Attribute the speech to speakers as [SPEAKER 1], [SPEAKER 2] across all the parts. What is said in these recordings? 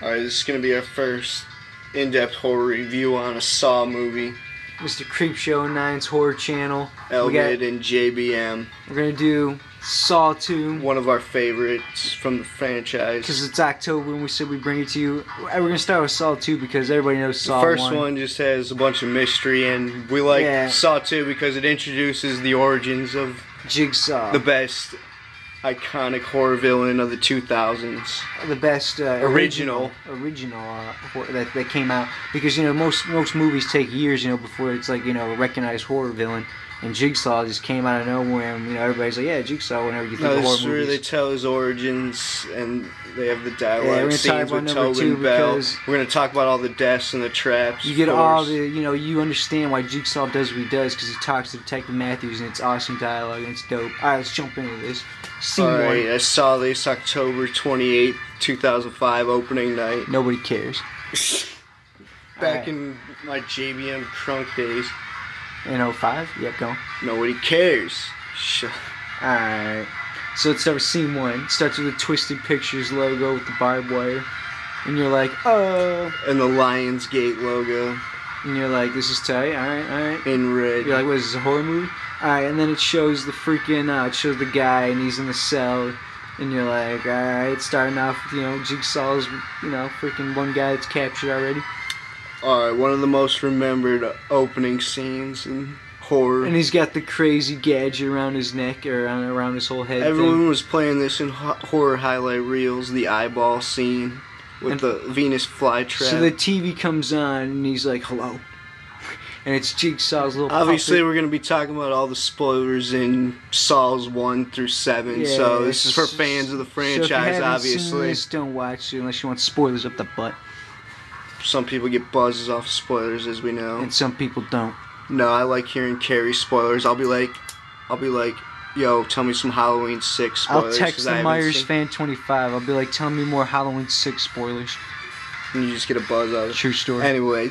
[SPEAKER 1] Alright, this is going to be our first in-depth horror review on a Saw movie.
[SPEAKER 2] Mr. Creepshow 9's horror channel.
[SPEAKER 1] L-Mid and JBM.
[SPEAKER 2] We're going to do Saw 2.
[SPEAKER 1] One of our favorites from the franchise.
[SPEAKER 2] Because it's October and we said we'd bring it to you. We're going to start with Saw 2 because everybody knows Saw 1.
[SPEAKER 1] The first one just has a bunch of mystery, and we like Saw 2 because it introduces the origins of
[SPEAKER 2] Jigsaw.
[SPEAKER 1] The best iconic horror villain of the 2000s.
[SPEAKER 2] The best original that came out, because most movies take years before it's like a recognized horror villain, and Jigsaw just came out of nowhere, and everybody's like, yeah, Jigsaw whenever you think of horror movies.
[SPEAKER 1] They tell his origins, and they have the dialogue
[SPEAKER 2] we're gonna
[SPEAKER 1] scenes with Tobin Bell. We're going to talk about all the deaths and the traps.
[SPEAKER 2] You get all the, you understand why Jigsaw does what he does, because he talks to Detective Matthews, and it's awesome dialogue, and it's dope. Alright, let's jump into this.
[SPEAKER 1] Alright, I saw this October 28, 2005, opening night.
[SPEAKER 2] Nobody cares.
[SPEAKER 1] Back in my JBM crunk days.
[SPEAKER 2] In 05? Yep, go.
[SPEAKER 1] Nobody cares.
[SPEAKER 2] Alright. So let's start with scene 1. It starts with the Twisted Pictures logo with the barbed wire. And you're like, oh.
[SPEAKER 1] And the Lionsgate logo.
[SPEAKER 2] And you're like, this is tight. Alright.
[SPEAKER 1] In red.
[SPEAKER 2] You're like, what is this, a horror movie? Alright, and then it shows the freaking, it shows the guy, and he's in the cell. And you're like, alright, starting off with, Jigsaw's, freaking one guy that's captured already.
[SPEAKER 1] Alright, one of the most remembered opening scenes in horror.
[SPEAKER 2] And he's got the crazy gadget around his neck, or around his whole head.
[SPEAKER 1] Everyone was playing this in horror highlight reels, the eyeball scene with the Venus flytrap.
[SPEAKER 2] So the TV comes on, and he's like, hello. And it's Jigsaw's little
[SPEAKER 1] Obviously,
[SPEAKER 2] puppet.
[SPEAKER 1] we're going to be talking about all the spoilers in Saws 1 through 7, so this is for fans of the franchise,
[SPEAKER 2] so if you haven't
[SPEAKER 1] obviously.
[SPEAKER 2] Seen this, don't watch it unless you want spoilers up the butt.
[SPEAKER 1] Some people get buzzes off spoilers, as we know.
[SPEAKER 2] And some people don't.
[SPEAKER 1] No, I like hearing Carrie's spoilers. I'll be like, yo, tell me some Halloween 6 spoilers.
[SPEAKER 2] I'll text the Myers fan 25. I'll be like, tell me more Halloween 6 spoilers.
[SPEAKER 1] And you just get a buzz out of it.
[SPEAKER 2] True story.
[SPEAKER 1] Anyway.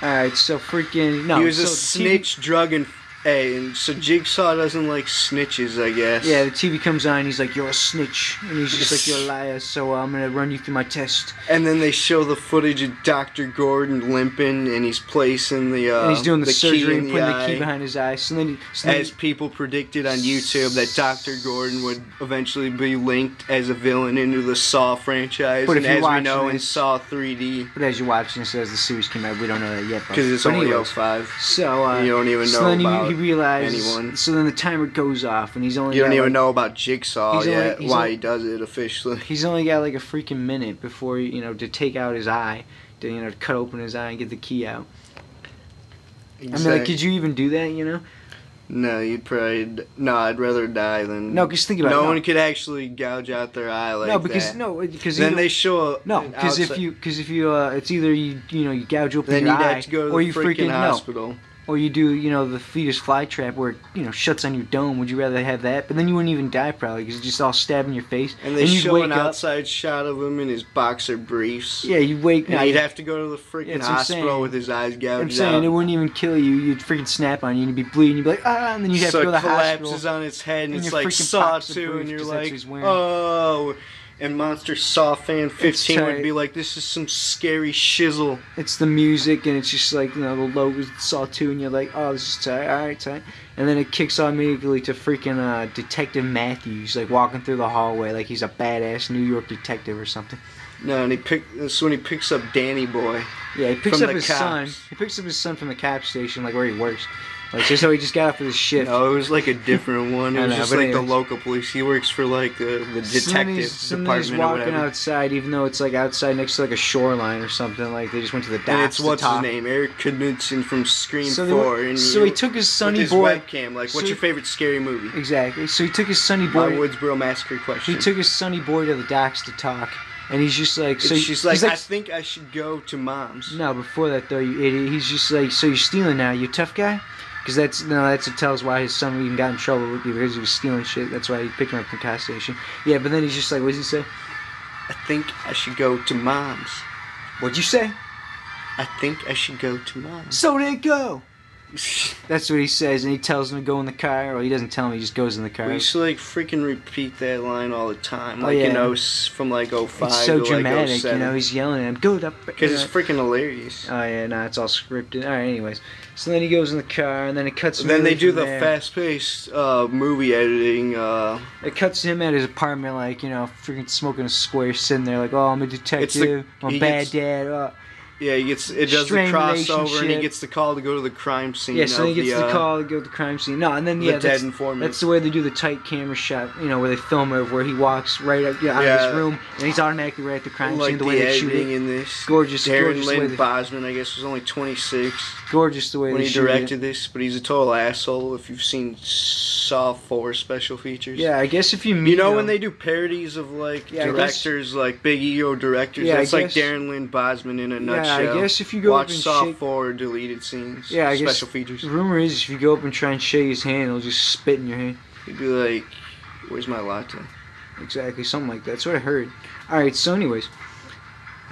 [SPEAKER 2] Alright, so freaking...
[SPEAKER 1] He was a snitch, drug, and so Jigsaw doesn't like snitches, I guess.
[SPEAKER 2] Yeah, the TV comes on, and he's like, you're a snitch. And he's just like, you're a liar, so I'm going to run you through my test.
[SPEAKER 1] And then they show the footage of Dr. Gordon limping, and he's placing the
[SPEAKER 2] and he's doing the surgery and putting
[SPEAKER 1] the
[SPEAKER 2] key behind his eye. So then
[SPEAKER 1] as people predicted on YouTube, that Dr. Gordon would eventually be linked as a villain into the Saw franchise.
[SPEAKER 2] But
[SPEAKER 1] and as we know in Saw 3D.
[SPEAKER 2] But as you're watching this, as the series came out, we don't know that yet.
[SPEAKER 1] Because it's only 05.
[SPEAKER 2] So,
[SPEAKER 1] you don't even know about
[SPEAKER 2] he realizes,
[SPEAKER 1] anyone.
[SPEAKER 2] So then the timer goes off, and he's only
[SPEAKER 1] You don't even know about Jigsaw yet,
[SPEAKER 2] why
[SPEAKER 1] he does it officially.
[SPEAKER 2] He's only got like a freaking minute before, to take out his eye, to, cut open his eye and get the key out.
[SPEAKER 1] Exactly.
[SPEAKER 2] I mean, like, could you even do that,
[SPEAKER 1] No, you'd probably... No, I'd rather die than...
[SPEAKER 2] No, because think about it.
[SPEAKER 1] No one could actually gouge out their eye like that.
[SPEAKER 2] Because
[SPEAKER 1] then they show...
[SPEAKER 2] because if you it's either you gouge open
[SPEAKER 1] then
[SPEAKER 2] your
[SPEAKER 1] you'd
[SPEAKER 2] eye,
[SPEAKER 1] have to go to
[SPEAKER 2] or
[SPEAKER 1] the
[SPEAKER 2] you
[SPEAKER 1] freaking hospital.
[SPEAKER 2] Or you do, the fetus fly trap where it, shuts on your dome. Would you rather have that? But then you wouldn't even die probably because it's just all stabbed in your face.
[SPEAKER 1] And they show an outside shot of him in his boxer briefs.
[SPEAKER 2] Yeah, you'd wake up.
[SPEAKER 1] And he'd have to go to the freaking hospital with his eyes gouged out.
[SPEAKER 2] I'm saying, it wouldn't even kill you. You'd freaking snap on you and you'd be bleeding. You'd be like, ah, and then you'd have to go to the hospital.
[SPEAKER 1] So it collapses on its head and it's like Saw 2 and you're like, oh... And Monster Saw fan 15 would be like, this is some scary shizzle.
[SPEAKER 2] It's the music, and it's just like, the logo Saw 2, and you're like, oh, this is tight, alright, tight. And then it kicks on immediately to freaking Detective Matthews, like walking through the hallway like he's a badass New York detective or something.
[SPEAKER 1] No, and that's when he picks up Danny Boy.
[SPEAKER 2] Yeah, he picks up his son. He picks up his son from the cop station, like where he works. Like, just how he just got off of his shift.
[SPEAKER 1] No, it was like a different one. It was just like the local police. He works for like the detective department
[SPEAKER 2] he's walking outside, even though it's like outside next to like a shoreline or something. Like they just went to the docks.
[SPEAKER 1] And it's what's his name, Eric Knudsen from Scream 4.
[SPEAKER 2] So he took his sonny boy.
[SPEAKER 1] With his webcam, like, what's your favorite scary movie?
[SPEAKER 2] Exactly. So he took his sonny boy.
[SPEAKER 1] My Woodsboro Massacre question.
[SPEAKER 2] He took his sonny boy to the docks to talk. And he's just like...
[SPEAKER 1] she's like, I think I should go to Mom's.
[SPEAKER 2] No, before that, though, you idiot. He's just like, so you're stealing now, you tough guy? Because that's what tells why his son even got in trouble with you, because he was stealing shit. That's why he picked him up from the car station. Yeah, but then he's just like, what does he say?
[SPEAKER 1] I think I should go to Mom's.
[SPEAKER 2] What'd you say?
[SPEAKER 1] I think I should go to Mom's.
[SPEAKER 2] So then go! That's what he says, and he tells him to go in the car. Well, he doesn't tell him; he just goes in the car.
[SPEAKER 1] We used to like freaking repeat that line all the time, like you know, from like 05
[SPEAKER 2] it's so
[SPEAKER 1] to
[SPEAKER 2] dramatic,
[SPEAKER 1] like 07.
[SPEAKER 2] you know. He's yelling at him, "Go up!"
[SPEAKER 1] Because it's freaking hilarious.
[SPEAKER 2] Oh yeah, nah, it's all scripted. All right, anyways, so then he goes in the car, and then it cuts.
[SPEAKER 1] Then they do the fast-paced movie editing.
[SPEAKER 2] It cuts him at his apartment, like, you know, freaking smoking a square, sitting there, like, oh, I'm a detective, I'm a bad dad.
[SPEAKER 1] Yeah, it does the crossover, and he gets the call to go to the crime scene.
[SPEAKER 2] Yeah, so he gets the call to go to the crime scene. No, and then
[SPEAKER 1] dead informant.
[SPEAKER 2] That's the way they do the tight camera shot. You know, where they film it, where he walks right out of his room, and he's automatically right at the crime scene. The way they shoot it
[SPEAKER 1] in this.
[SPEAKER 2] Gorgeous.
[SPEAKER 1] Darren Lynn Bosman, I guess, was only 26.
[SPEAKER 2] Gorgeous the way
[SPEAKER 1] when
[SPEAKER 2] they
[SPEAKER 1] he directed this, but he's a total asshole. If you've seen Saw 4 special features.
[SPEAKER 2] Yeah, I guess if you meet
[SPEAKER 1] you know when they do parodies of like directors, like big ego directors, that's like Darren Lynn Bosman in a nutshell.
[SPEAKER 2] Yeah, I guess if you go
[SPEAKER 1] watch Saw 4 deleted scenes.
[SPEAKER 2] Yeah, I guess
[SPEAKER 1] special features.
[SPEAKER 2] The rumor is if you go up and try and shake his hand, he'll just spit in your hand.
[SPEAKER 1] He'd be like, "Where's my latte?"
[SPEAKER 2] Exactly, something like that. That's what I heard. All right, so anyways.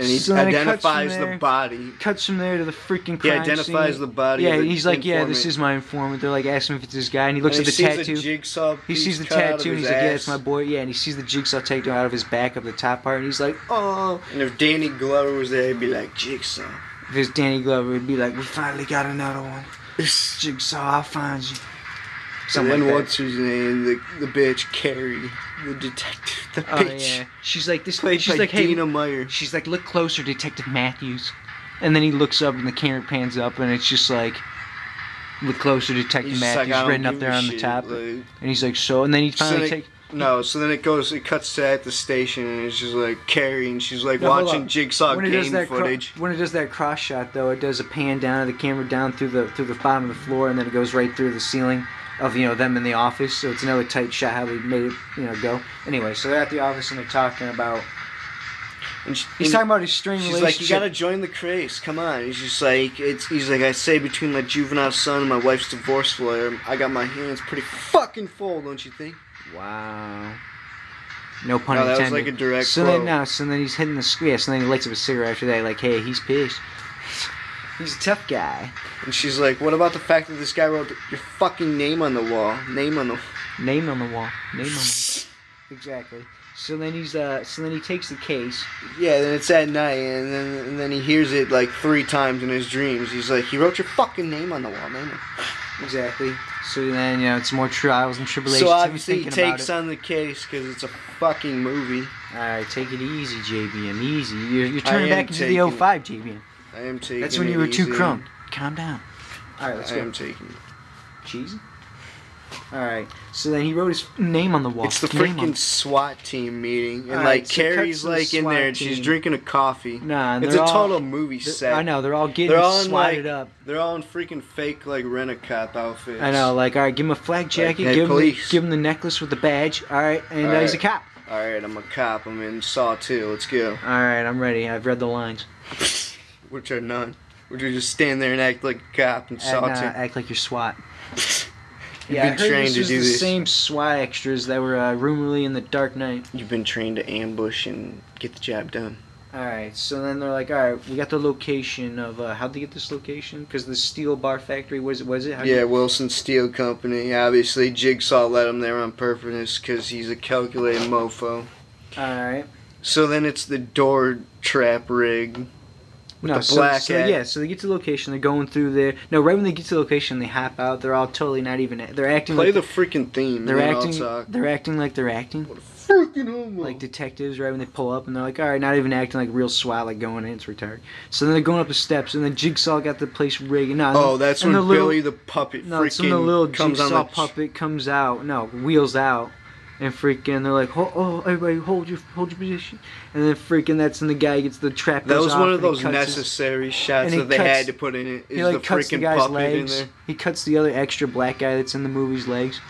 [SPEAKER 1] And he identifies the body.
[SPEAKER 2] Cuts from there to the freaking crime scene.
[SPEAKER 1] He identifies the body.
[SPEAKER 2] Yeah, he's like, yeah, this is my informant. They're like asking him if it's this guy, and he looks at the tattoo.
[SPEAKER 1] He
[SPEAKER 2] sees the tattoo, and he's like, yeah, it's my boy. Yeah, and he sees the jigsaw tattoo out of his back of the top part, and he's like, oh.
[SPEAKER 1] And if Danny Glover was there, he'd be like, Jigsaw.
[SPEAKER 2] If it's Danny Glover, it'd be like, we finally got another one. Jigsaw, I'll find you.
[SPEAKER 1] Something and then what's his name? The bitch Carrie, the detective, the bitch.
[SPEAKER 2] Yeah. She's like this.
[SPEAKER 1] She's like, hey, Dina Meyer.
[SPEAKER 2] She's like, look closer, Detective Matthews. And then he looks up, and the camera pans up, and it's just like, look closer, Detective Matthews, like, written up there on the top. Like, and he's like, so, and then he finally takes.
[SPEAKER 1] No, so then it cuts to at the station, and it's just like Carrie, and she's like watching Jigsaw game footage.
[SPEAKER 2] When it does that cross shot, though, it does a pan down of the camera down through the bottom of the floor, and then it goes right through the ceiling of, you know, them in the office. So it's another tight shot how they made it, you know, go. Anyway, so they're at the office, and they're talking about. He's talking about his strained relationship.
[SPEAKER 1] She's like, you gotta join the craze. Come on. He's just like, he's like, I say between my juvenile son and my wife's divorce lawyer, I got my hands pretty fucking full, don't you think?
[SPEAKER 2] Wow. No pun intended.
[SPEAKER 1] That was like a direct
[SPEAKER 2] so
[SPEAKER 1] quote.
[SPEAKER 2] So then he's hitting the square. So then he lights up a cigarette after that. Like, hey, he's pissed. He's a tough guy.
[SPEAKER 1] And she's like, what about the fact that this guy wrote your fucking name on the wall? Name on the wall.
[SPEAKER 2] Name on the wall. Exactly. So then he takes the case.
[SPEAKER 1] Yeah, then it's at night, and then he hears it like 3 times in his dreams. He's like, he wrote your fucking name on the wall, man.
[SPEAKER 2] Exactly. So then, you know, it's more trials and tribulations.
[SPEAKER 1] So obviously he takes on the case because it's a fucking movie.
[SPEAKER 2] Alright, take it easy, JBM. Easy. You're turning back into the 05, JBM.
[SPEAKER 1] I am taking it.
[SPEAKER 2] That's when you were too crunk. Calm down. Alright, let's go.
[SPEAKER 1] I am taking it.
[SPEAKER 2] Cheesy? Alright, so then he wrote his name on the wall.
[SPEAKER 1] It's the freaking SWAT team meeting. And like, Carrie's like in there and she's drinking a coffee.
[SPEAKER 2] Nah,
[SPEAKER 1] it's a total movie set.
[SPEAKER 2] I know, they're all getting swatted up.
[SPEAKER 1] They're all in freaking fake, like, rent-a-cop outfits.
[SPEAKER 2] I know, like, alright, give him a flak jacket,
[SPEAKER 1] like, hey,
[SPEAKER 2] give him the necklace with the badge, alright, and he's a cop.
[SPEAKER 1] Alright, I'm a cop, I'm in Saw 2, let's go.
[SPEAKER 2] Alright, I'm ready, I've read the lines.
[SPEAKER 1] Which are none. Would you just stand there and act like a cop and Saw 2?
[SPEAKER 2] Act like you're SWAT.
[SPEAKER 1] You've been trained to do this.
[SPEAKER 2] The same SWAT extras that were rumorly in the Dark Knight.
[SPEAKER 1] You've been trained to ambush and get the job done.
[SPEAKER 2] Alright, so then they're like, alright, we got the location of, how'd they get this location? Because the steel bar factory, was it?
[SPEAKER 1] Yeah, Wilson Steel Company. Obviously, Jigsaw led him there on purpose because he's a calculated mofo.
[SPEAKER 2] Alright.
[SPEAKER 1] So then it's the door trap rig.
[SPEAKER 2] So they get to the location, they're going through there. No, right when they get to the location, they hop out. They're all totally not even. They're acting
[SPEAKER 1] Play
[SPEAKER 2] like
[SPEAKER 1] the freaking theme.
[SPEAKER 2] They're acting like they're acting.
[SPEAKER 1] What a freaking homo.
[SPEAKER 2] Like detectives, right when they pull up, and they're like, all right, not even acting like real SWAT, like going in. It's retarded. So then they're going up the steps, and then Jigsaw got the place rigged.
[SPEAKER 1] That's when Billy the puppet
[SPEAKER 2] it's when the little Jigsaw puppet comes out. No, wheels out. And freaking, they're like, oh, everybody, hold your position. And then freaking, that's when the guy gets the trap.
[SPEAKER 1] That was one of those necessary shots that they had to put in it. Is the freaking puppet in there?
[SPEAKER 2] He cuts the other extra black guy that's in the movie's legs,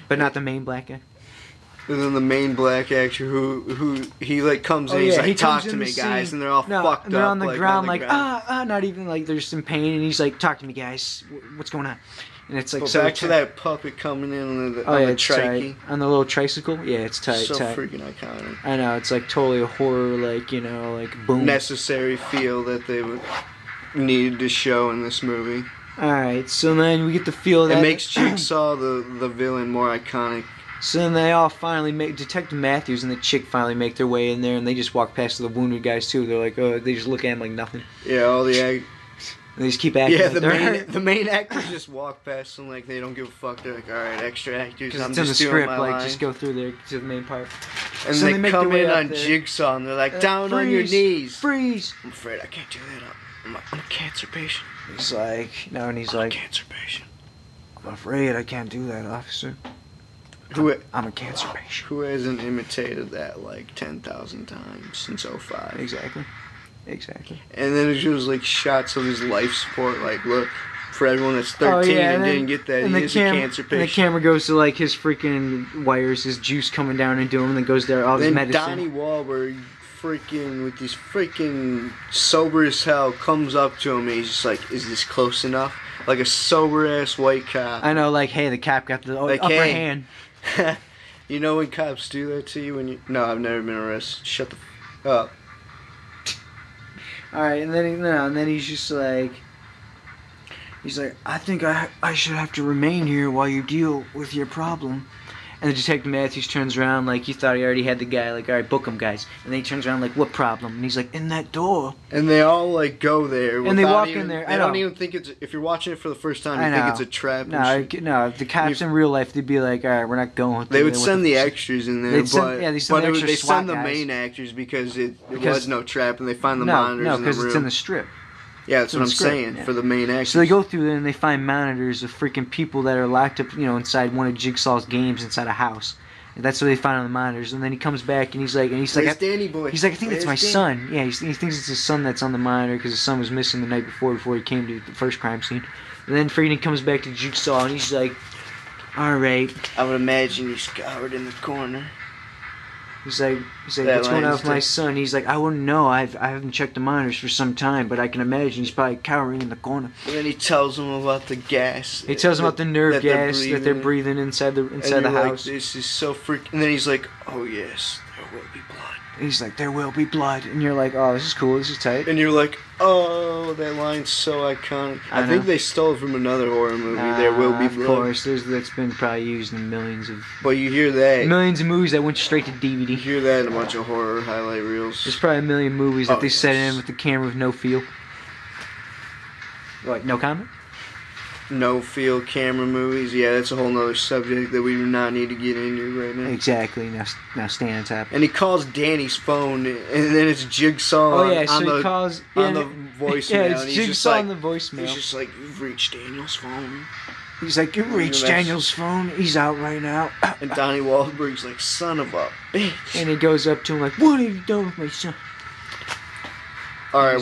[SPEAKER 2] but not the main black guy.
[SPEAKER 1] And then the main black actor who he like comes in, he's like, talk to me, guys, and they're all fucked up.
[SPEAKER 2] They're on the ground, like not even like they're just in pain, and he's like, talk to me, guys, what's going on? And it's like
[SPEAKER 1] back to that puppet coming in on the trikey.
[SPEAKER 2] On the little tricycle? Yeah, it's tight.
[SPEAKER 1] So freaking iconic.
[SPEAKER 2] I know, it's like totally a horror, like, you know, like boom.
[SPEAKER 1] Necessary feel that they needed to show in this movie.
[SPEAKER 2] Alright, so then we get the feel that...
[SPEAKER 1] It makes Jigsaw the villain more iconic.
[SPEAKER 2] So then they all finally make... Detective Matthews and the chick finally make their way in there, and they just walk past the wounded guys, too. They're like, oh, they just look at him like nothing.
[SPEAKER 1] Yeah, all the...
[SPEAKER 2] They just keep acting like
[SPEAKER 1] the main actors just walk past them like they don't give a fuck. They're like, alright, extra actors, I'm
[SPEAKER 2] it's in
[SPEAKER 1] just
[SPEAKER 2] the
[SPEAKER 1] doing
[SPEAKER 2] script,
[SPEAKER 1] my
[SPEAKER 2] like,
[SPEAKER 1] line.
[SPEAKER 2] just go through there to the main part.
[SPEAKER 1] And
[SPEAKER 2] so
[SPEAKER 1] they come in on Jigsaw, and they're like, down on your knees.
[SPEAKER 2] Freeze!
[SPEAKER 1] I'm afraid I can't do that. I'm a cancer patient.
[SPEAKER 2] He's like, no, and he's like,
[SPEAKER 1] I'm a cancer patient.
[SPEAKER 2] I'm afraid I can't do that, officer. I'm a cancer patient.
[SPEAKER 1] Who hasn't imitated that like 10,000 times since 05?
[SPEAKER 2] Exactly.
[SPEAKER 1] And then it was like shots of his life support, like, look, for everyone that's 13 and didn't get that, he is a cancer patient.
[SPEAKER 2] And the camera goes to like his freaking wires, his juice coming down into him, and then goes there, all his medicine.
[SPEAKER 1] Then Donnie Wahlberg, freaking, with these freaking sober as hell, comes up to him and he's just like, is this close enough? Like a sober ass white cop.
[SPEAKER 2] I know, like, hey, the cop got the upper hand.
[SPEAKER 1] You know when cops do that to you when you... No, I've never been arrested. Shut the f up.
[SPEAKER 2] Alright, and then he's just like... He's like, I think I should have to remain here while you deal with your problem. And the Detective Matthews turns around like he thought he already had the guy, like, alright, book him, guys. And then he turns around like, what problem? And he's like, in that door.
[SPEAKER 1] And they all, like, go there.
[SPEAKER 2] And they walk in there.
[SPEAKER 1] They don't even think it's... If you're watching it for the first time, you think it's a trap.
[SPEAKER 2] No, if the cops in real life, they'd be like, alright, we're not going with
[SPEAKER 1] They would send the extras in there,
[SPEAKER 2] they send
[SPEAKER 1] the main actors because it was no trap, and they find the monitors in the room.
[SPEAKER 2] No, because it's in the strip.
[SPEAKER 1] Yeah, that's what I'm saying, for the main actors.
[SPEAKER 2] So they go through there and they find monitors of freaking people that are locked up, inside one of Jigsaw's games inside a house. And that's what they find on the monitors. And then he comes back and he's like,
[SPEAKER 1] Danny boy?
[SPEAKER 2] He's like, I think it's my son. Yeah, he thinks it's his son that's on the monitor because his son was missing the night before he came to the first crime scene. And then freaking comes back to Jigsaw and he's like, all right.
[SPEAKER 1] I would imagine he's cowered in the corner.
[SPEAKER 2] He's like, what's going on with my son? He's like, I wouldn't know. I haven't checked the monitors for some time, but I can imagine he's probably cowering in the corner.
[SPEAKER 1] And then he tells him about the gas.
[SPEAKER 2] He tells him about the nerve gas that they're breathing inside the house.
[SPEAKER 1] Like, this is so freaking. And then he's like, oh yes, there will be blood.
[SPEAKER 2] He's like, there will be blood, and you're like, oh, this is cool, this is tight.
[SPEAKER 1] And you're like, oh, that line's so iconic. I think they stole it from another horror movie. There will be blood.
[SPEAKER 2] Of course, that's been probably used in millions of.
[SPEAKER 1] But you hear that.
[SPEAKER 2] Millions of movies that went straight to DVD.
[SPEAKER 1] You hear that in a bunch of horror highlight reels.
[SPEAKER 2] There's probably a million movies that they set in with the camera with no feel. What? No comment?
[SPEAKER 1] No feel camera movies. Yeah, that's a whole nother subject that we do not need to get into right now.
[SPEAKER 2] Exactly. Now stay on top.
[SPEAKER 1] And he calls Danny's phone, and then it's Jigsaw on the voicemail.
[SPEAKER 2] Yeah, it's Jigsaw on the voicemail.
[SPEAKER 1] He's just like, you've reached Daniel's phone.
[SPEAKER 2] He's like, you've reached Daniel's phone. He's out right now.
[SPEAKER 1] And Donnie Wahlberg's like, son of a bitch.
[SPEAKER 2] And he goes up to him like, what have you done with my son?
[SPEAKER 1] Alright,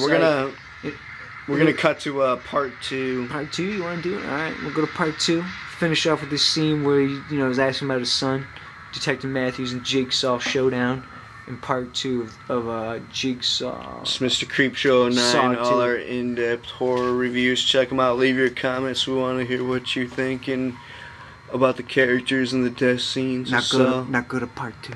[SPEAKER 1] we're gonna cut to part 2.
[SPEAKER 2] Part 2, you want to do it? Alright, we'll go to part 2. Finish off with this scene where he, is asking about his son. Detective Matthews and Jigsaw showdown in part 2 of Jigsaw.
[SPEAKER 1] It's Mr. Creepshow 9, all our in-depth horror reviews. Check them out. Leave your comments. We want to hear what you're thinking about the characters and the death scenes.
[SPEAKER 2] Not good at part 2.